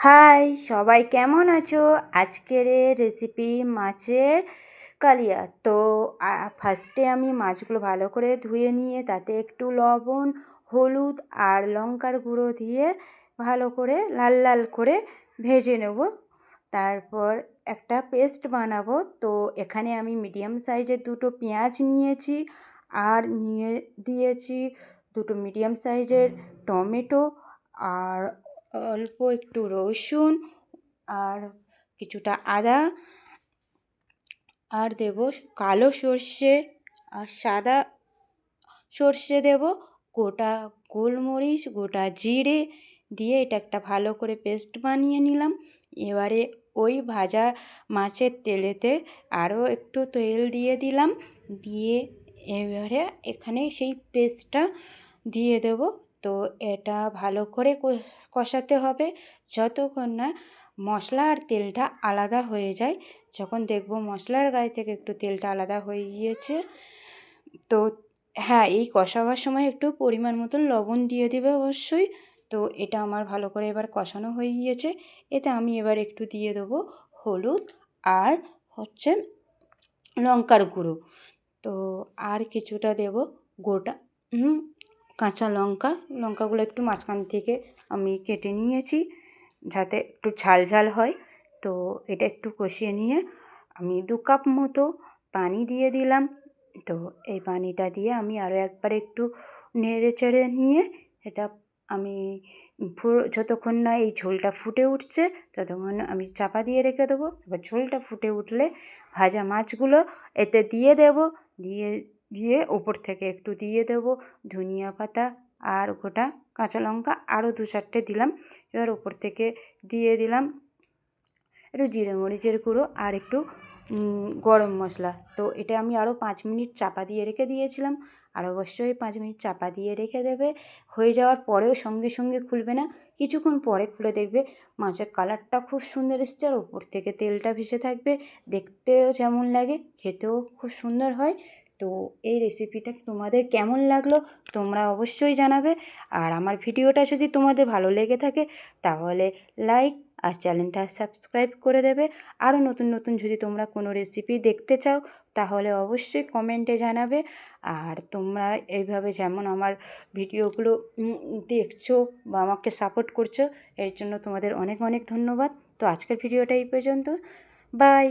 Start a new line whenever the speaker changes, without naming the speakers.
High, সবাই কেমন আছো? আজকের রেসিপি মাছের কালিয়া। তো ফার্স্টে আমি মাছগুলো ভালো করে ধুয়ে নিয়ে তাতে একটু লবণ, হলুদ আর লঙ্কার গুঁড়ো দিয়ে ভালো করে লাল লাল করে ভেজে নেব। তারপর একটা পেস্ট বানাবো। তো এখানে আমি মিডিয়াম সাইজের দুটো পেঁয়াজ নিয়েছি, আর নিয়ে দিয়েছি দুটো মিডিয়াম সাইজের টমেটো, আর অল্প একটু রসুন, আর কিছুটা আদা, আর দেব কালো সর্ষে আর সাদা সর্ষে দেব, গোটা গোলমরিচ, গোটা জিরে দিয়ে এটা একটা ভালো করে পেস্ট বানিয়ে নিলাম। এবারে ওই ভাজা মাছের তেলেতে আরও একটু তেল দিয়ে দিলাম, দিয়ে এবারে এখানে সেই পেস্টটা দিয়ে দেব। তো এটা ভালো করে কষাতে হবে যতক্ষণ না মশলা আর তেলটা আলাদা হয়ে যায়। যখন দেখব মশলার গায়ে থেকে একটু তেলটা আলাদা হয়ে গিয়েছে, তো হ্যাঁ, এই কষাবার সময় একটু পরিমাণ মতন লবণ দিয়ে দেবে অবশ্যই। তো এটা আমার ভালো করে এবার কষানো হয়ে গিয়েছে। এতে আমি এবার একটু দিয়ে দেবো হলুদ আর হচ্ছে লঙ্কার গুঁড়ো। তো আর কিছুটা দেব গোটা কাঁচা লঙ্কা। লঙ্কাগুলো একটু মাঝখান থেকে আমি কেটে নিয়েছি যাতে একটু ঝাল ঝাল হয়। তো এটা একটু কষিয়ে নিয়ে আমি 2 কাপ মতো পানি দিয়ে দিলাম। তো এই পানিটা দিয়ে আমি আরও একবার একটু নেড়ে চেড়ে নিয়ে এটা আমি যতক্ষণ না এই ঝোলটা ফুটে উঠছে ততক্ষণ আমি চাপা দিয়ে রেখে দেবো। এবার ঝোলটা ফুটে উঠলে ভাজা মাছগুলো এতে দিয়ে দেব, দিয়ে দিয়ে ওপর থেকে একটু দিয়ে দেব ধনিয়া পাতা আর গোটা কাঁচা লঙ্কা, আরও 2-4টে দিলাম। এবার ওপর থেকে দিয়ে দিলাম একটু জিরে মরিচের গুঁড়ো আর একটু গরম মশলা। তো এটা আমি আরও 5 মিনিট চাপা দিয়ে রেখে দিয়েছিলাম, আর অবশ্যই 5 মিনিট চাপা দিয়ে রেখে দেবে। হয়ে যাওয়ার পরেও সঙ্গে সঙ্গে খুলবে না, কিছুক্ষণ পরে খুলে দেখবে মাছের কালারটা খুব সুন্দর এসছে আর ওপর থেকে তেলটা ভেসে থাকবে। দেখতেও যেমন লাগে খেতেও খুব সুন্দর হয়। তো এই রেসিপিটা তোমাদের কেমন লাগলো তোমরা অবশ্যই জানাবে। আর আমার ভিডিওটা যদি তোমাদের ভালো লেগে থাকে তাহলে লাইক আর চ্যানেলটা সাবস্ক্রাইব করে দেবে। আরও নতুন নতুন যদি তোমরা কোনো রেসিপি দেখতে চাও তাহলে অবশ্যই কমেন্টে জানাবে। আর তোমরা এইভাবে যেমন আমার ভিডিওগুলো দেখছো বা আমাকে সাপোর্ট করছো, এর জন্য তোমাদের অনেক অনেক ধন্যবাদ। তো আজকের ভিডিওটা এই পর্যন্ত। বাই।